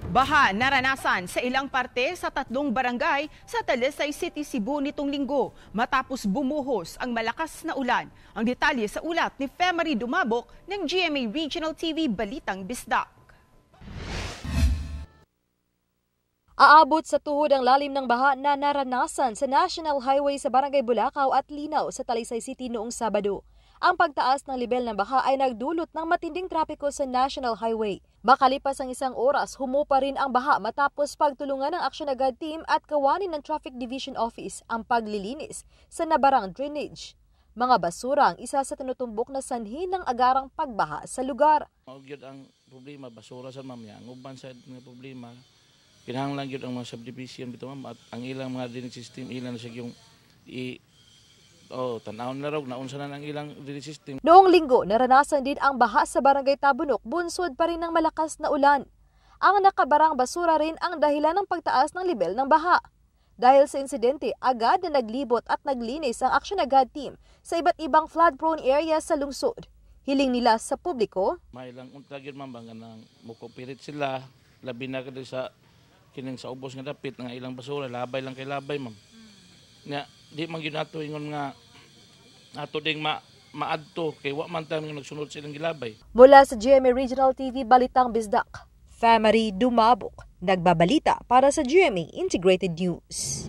Baha naranasan sa ilang parte sa 3 barangay sa Talisay City, Cebu nitong linggo matapos bumuhos ang malakas na ulan. Ang detalye sa ulat ni Femari Dumabok ng GMA Regional TV Balitang Bisdak. Aabot sa tuhod ang lalim ng baha na naranasan sa National Highway sa Barangay Bulacau at Linaw sa Talisay City noong Sabado. Ang pagtaas ng lebel ng baha ay nagdulot ng matinding trapiko sa National Highway. Makalipas ang 1 oras, humupa rin ang baha matapos pagtulungan ng Action Agad Team at kawanin ng Traffic Division Office ang paglilinis sa nabarang drainage. Mga basura ang isa sa tinutumbok na sanhi ng agarang pagbaha sa lugar. Magyud ang problema, basura sa mamaya. Ang uban sa problema, kinahanglan gyud ang mga subdivision bitaw ma'am at ang ilang mga drainage system ilan na siya yung tanawon na raw naunsa na ang ilang drainage system. Noong linggo, naranasan din ang baha sa Barangay Tabunok, bunsod pa rin ng malakas na ulan. Ang nakabarang basura rin ang dahilan ng pagtaas ng lebel ng baha. Dahil sa insidente, agad na naglibot at naglinis ang Action Agad Team sa iba't ibang flood-prone area sa lungsod. Hiling nila sa publiko, may ilang unta gyud ma'am nga nang mukopirit sila labi na kada sa kining sa ubos nga dapit nga ilang basura labay lang kay labay ma'am. Nga di man gyud nato ingon nga ato ding maadto kay wa man ta nagsunod silang gilabay. Mula sa GMA Regional TV Balitang Bisdak, Femari Dumabok, nagbabalita para sa GMA Integrated News.